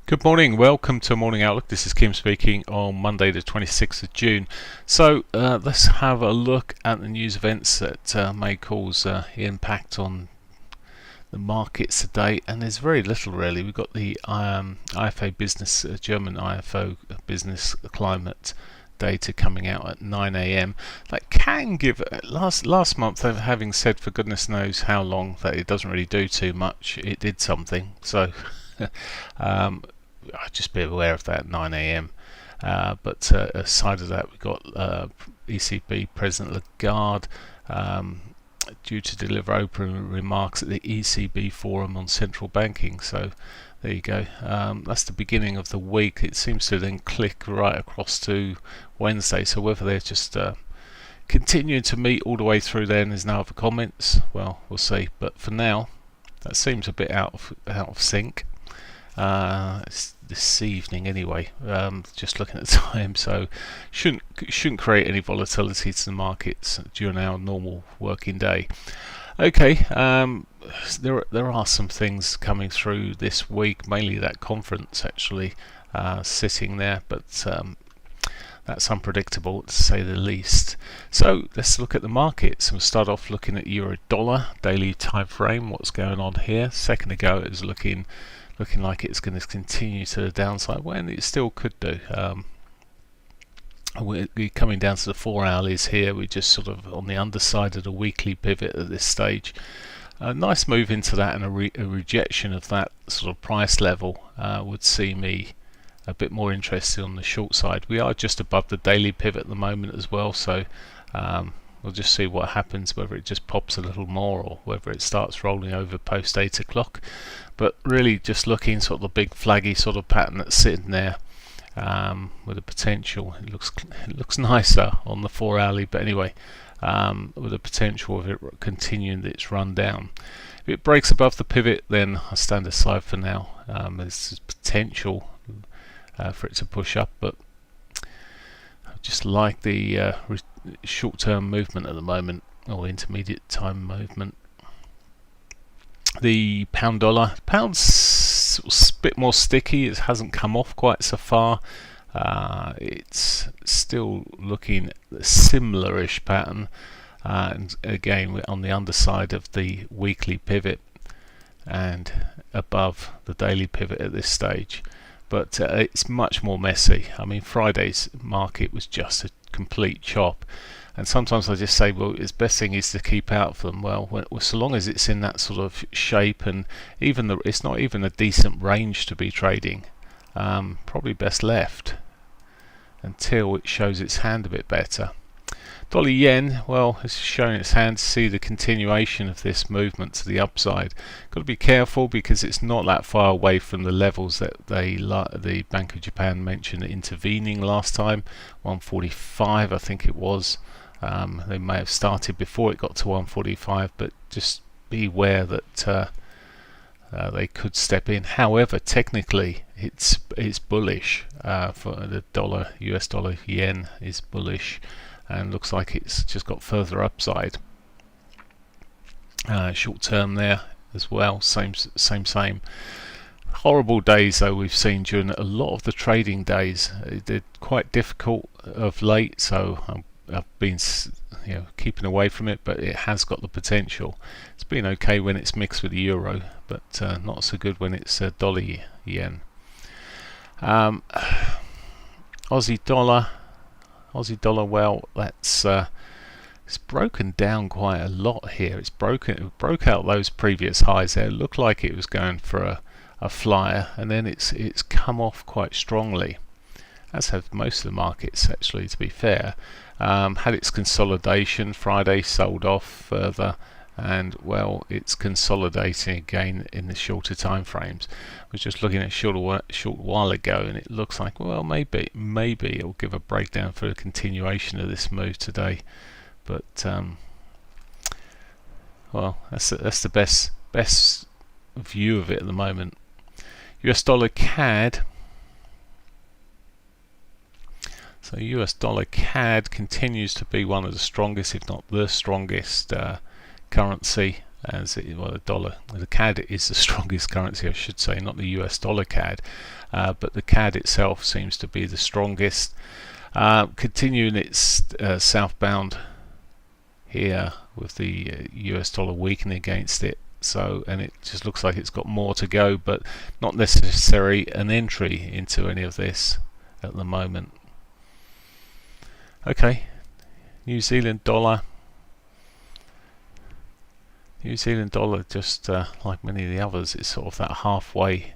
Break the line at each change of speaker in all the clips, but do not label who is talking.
Good morning, welcome to Morning Outlook. This is Kim speaking on Monday the 26th of June. So let's have a look at the news events that may cause impact on the markets today, and there's very little really. We've got the IFO business, German IFO business climate data coming out at 9 a.m. That can give last month, having said for goodness knows how long that it doesn't really do too much, it did something. So just be aware of that at 9 a.m. But aside of that, we've got ECB President Lagarde due to deliver opening remarks at the ECB Forum on Central Banking. So there you go. That's the beginning of the week. It seems to then click right across to Wednesday. So whether they're just continuing to meet all the way through there and there's no other comments, well, we'll see. But for now, that seems a bit out of sync. It's this evening anyway, just looking at the time, so shouldn't create any volatility to the markets during our normal working day. Okay, there are some things coming through this week, mainly that conference actually sitting there, but that's unpredictable to say the least. So let's look at the markets. We'll start off looking at euro dollar daily time frame. What's going on here? A second ago it was looking like it's going to continue to the downside, when it still could do. We're coming down to the 4-hourlies here. We're just sort of on the underside of the weekly pivot at this stage. A nice move into that, and a rejection of that sort of price level would see me a bit more interested on the short side. We are just above the daily pivot at the moment as well, so we'll just see what happens, whether it just pops a little more or whether it starts rolling over post 8 o'clock. But really just looking sort of the big flaggy sort of pattern that's sitting there with a potential. It looks nicer on the 4-hourly, but anyway, with the potential of it continuing its run down. If it breaks above the pivot, then I stand aside for now. There's potential for it to push up, but I just like the short-term movement at the moment, or intermediate time movement. The pound's a bit more sticky. It hasn't come off quite so far. It's still looking a similar-ish pattern, and again we're on the underside of the weekly pivot and above the daily pivot at this stage. But it's much more messy. I mean, Friday's market was just a complete chop, and sometimes I just say, well, the best thing is to keep out of them. Well, so long as it's in that sort of shape, and even it's not even a decent range to be trading, probably best left until it shows its hand a bit better. Dollar yen, well, it's showing its hand to see the continuation of this movement to the upside. Got to be careful because it's not that far away from the levels that the Bank of Japan mentioned intervening last time. 145, I think it was. They may have started before it got to 145, but just beware that they could step in. However, technically it's bullish for the dollar. US dollar yen is bullish, and looks like it's just got further upside. Short term there as well, same. Horrible days though we've seen during a lot of the trading days. They're quite difficult of late, so I've been keeping away from it, but it has got the potential. It's been okay when it's mixed with the euro, but not so good when it's dollar yen. Aussie dollar, well, that's it's broken down quite a lot here. It broke out those previous highs there. It looked like it was going for a flyer, and then it's come off quite strongly, as have most of the markets actually, to be fair. Had its consolidation Friday, sold off further, and well, it's consolidating again in the shorter time frames. I was just looking at a short while ago, and it looks like, well, maybe it'll give a breakdown for a continuation of this move today. But well, that's the best view of it at the moment. US dollar CAD. So US dollar CAD continues to be one of the strongest, if not the strongest, currency. as well, the CAD is the strongest currency, I should say, not the US dollar CAD, but the CAD itself seems to be the strongest. Continuing its southbound here with the US dollar weakening against it. So, and it just looks like it's got more to go, but not necessarily an entry into any of this at the moment. Okay, New Zealand dollar. New Zealand dollar, just like many of the others, it's sort of that halfway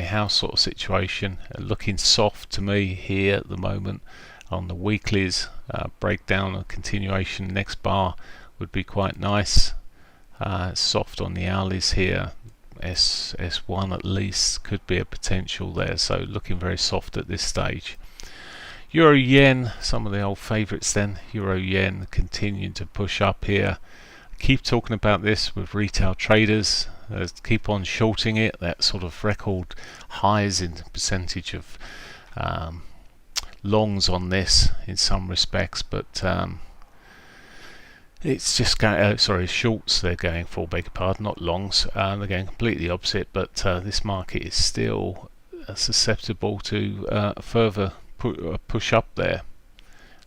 house sort of situation, looking soft to me here at the moment. On the weeklies, breakdown and continuation next bar would be quite nice. Soft on the hourlies here. S1 at least could be a potential there, so looking very soft at this stage. Euro yen, some of the old favourites then. Euro yen continuing to push up here. Keep talking about this with retail traders. Keep on shorting it. That sort of record highs in percentage of longs on this in some respects, but it's just going. Shorts they're going for. Beg your pardon, not longs. They're going completely opposite. But this market is still susceptible to further push up there,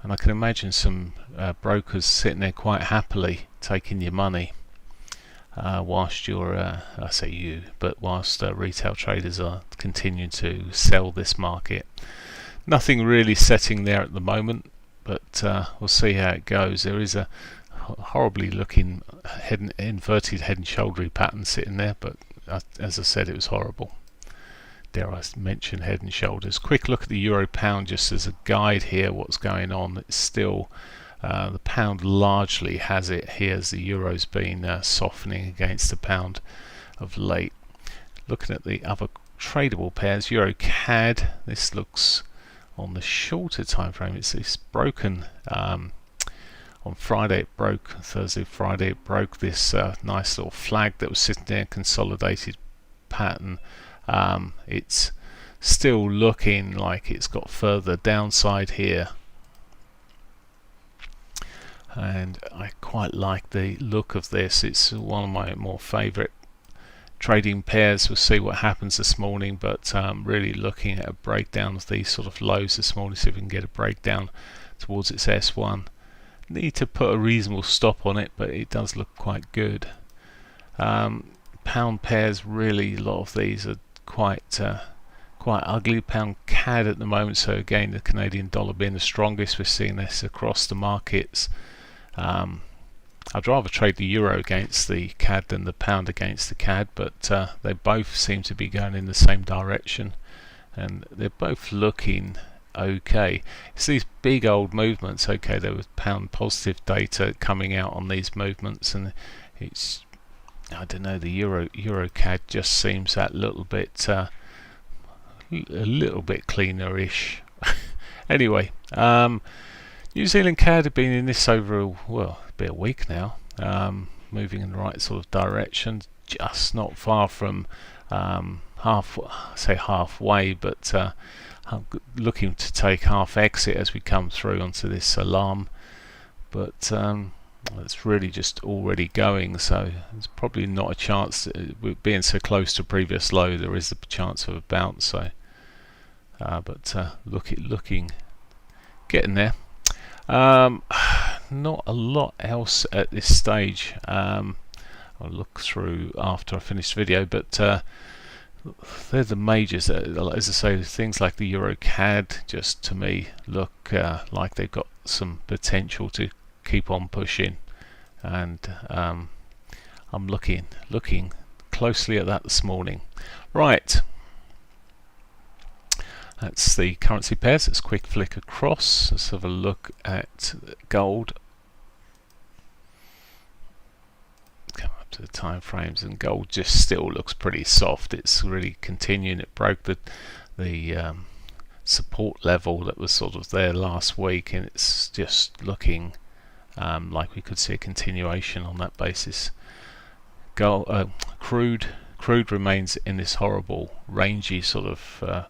and I can imagine some brokers sitting there quite happily taking your money whilst you're I say you, but whilst retail traders are continuing to sell this market. Nothing really setting there at the moment, but we'll see how it goes. There is a horribly looking inverted head and shoulder pattern sitting there, but as I said, it was horrible. Dare I mention head and shoulders. Quick look at the euro pound just as a guide here, what's going on. It's still the pound largely has it here, as the euro's been softening against the pound of late. Looking at the other tradable pairs, euro CAD, this looks on the shorter time frame, it's broken on Friday. It broke Thursday, Friday it broke this nice little flag that was sitting there, consolidated pattern. It's still looking like it's got further downside here, and I quite like the look of this. It's one of my more favorite trading pairs. We'll see what happens this morning, but really looking at a breakdown of these sort of lows this morning, see if we can get a breakdown towards its S1. Need to put a reasonable stop on it, but it does look quite good. Pound pairs, really a lot of these are quite ugly. Pound CAD at the moment, so again the Canadian dollar being the strongest, we're seeing this across the markets. I'd rather trade the euro against the CAD than the pound against the CAD, but they both seem to be going in the same direction, and they're both looking okay. It's these big old movements. Okay, there was pound positive data coming out on these movements, and it's, I don't know, the euro CAD just seems that little bit a little bit cleaner-ish. Anyway, New Zealand CAD have been in this over a week now, moving in the right sort of direction, just not far from halfway, but I'm looking to take half exit as we come through onto this alarm, but it's really just already going, so there's probably not a chance, with being so close to previous low, there is a chance of a bounce. So but looking getting there. Not a lot else at this stage. I'll look through after I finish the video, but they're the majors. As I say, things like the euro CAD just to me look like they've got some potential to keep on pushing, and I'm looking closely at that this morning. Right, that's the currency pairs. Let's quick flick across. Let's have a look at gold. Come up to the time frames, and gold just still looks pretty soft. It's really continuing. It broke the support level that was sort of there last week, and it's just looking like we could see a continuation on that basis. Crude remains in this horrible rangy sort of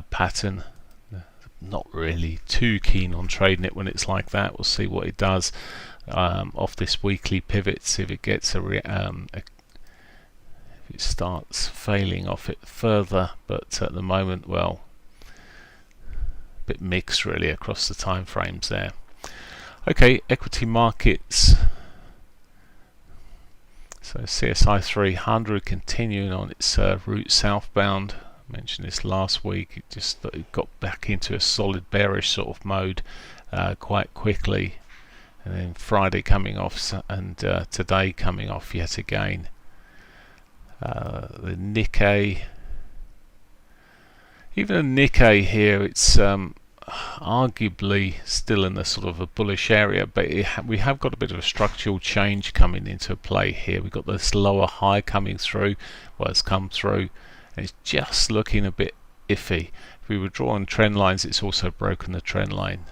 pattern. The not really too keen on trading it when it's like that. We'll see what it does off this weekly pivot, see if it gets if it starts failing off it further, but at the moment, well, a bit mixed really across the time frames there. Okay, equity markets. So CSI 300 continuing on its route southbound. I mentioned this last week. It got back into a solid bearish sort of mode quite quickly, and then Friday coming off, and today coming off yet again. The Nikkei, even the Nikkei here, it's arguably still in a sort of a bullish area, but we have got a bit of a structural change coming into play here. We've got this lower high coming through, well, it's come through, and it's just looking a bit iffy. If we were drawing trend lines, it's also broken the trend line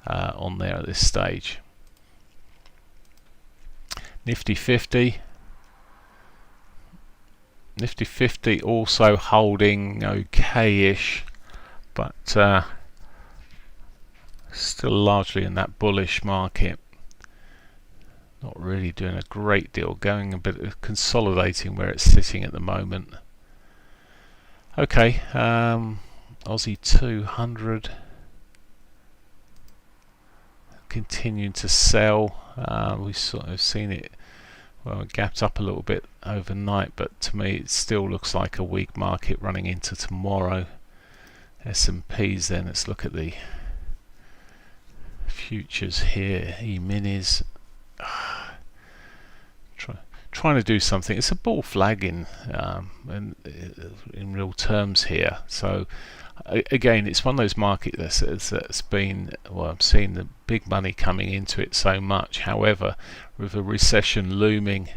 on there at this stage. Nifty 50 also holding okay-ish, but still largely in that bullish market. Not really doing a great deal, going a bit of consolidating where it's sitting at the moment. Okay, Aussie 200 continuing to sell. We've sort of seen it, well, it gapped up a little bit overnight, but to me it still looks like a weak market running into tomorrow. S&Ps then, let's look at the futures here. E-minis trying to do something. It's a bull flagging in real terms here. So again, it's one of those markets that's been, well, I'm seeing the big money coming into it so much. However, with a recession looming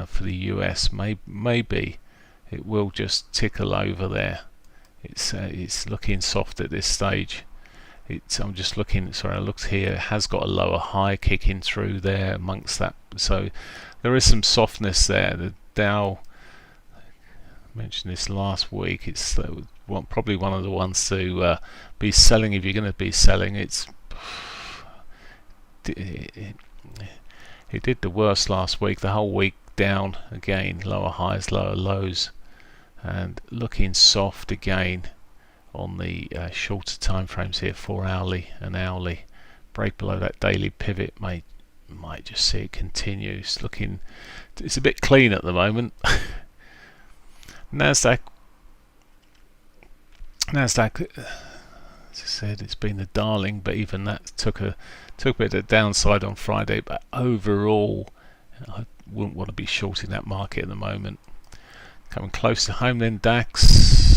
for the US, maybe it will just tickle over there. It's looking soft at this stage. I'm just looking, sorry, I looked here, it has got a lower high kicking through there amongst that, so there is some softness there. The Dow, I mentioned this last week, it's probably one of the ones to be selling if you're going to be selling. It did the worst last week, the whole week down again, lower highs, lower lows, and looking soft again on the shorter time frames here, 4 hourly and hourly. Break below that daily pivot, might just see it continue. It's a bit clean at the moment. Nasdaq, as I said, it's been the darling, but even that took a bit of downside on Friday. But overall, I wouldn't want to be shorting that market at the moment. Coming close to home then, DAX.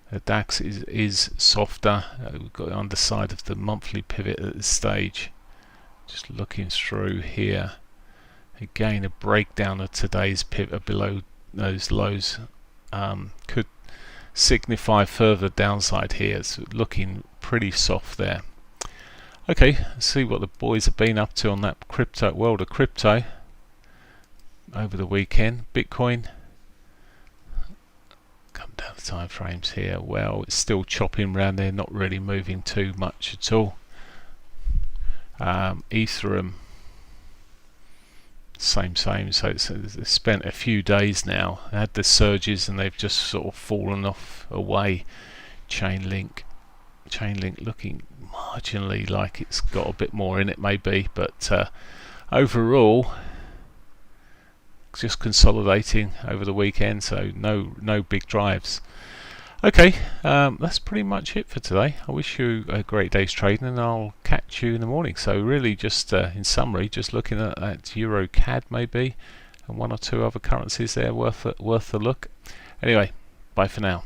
The DAX is softer. We've got the underside of the monthly pivot at this stage. Just looking through here. Again, a breakdown of today's pivot below those lows could signify further downside here. It's looking pretty soft there. Okay, let's see what the boys have been up to on that world of crypto over the weekend. Bitcoin. Come down the time frames here. Well, it's still chopping around there, not really moving too much at all. Ethereum, same. So it's spent a few days now. They had the surges and they've just sort of fallen off away. Chainlink looking marginally like it's got a bit more in it maybe, but overall just consolidating over the weekend, so no big drives. Okay, that's pretty much it for today. I wish you a great day's trading, and I'll catch you in the morning. So really just in summary, just looking at that Euro CAD maybe, and one or two other currencies there worth a look. Anyway, bye for now.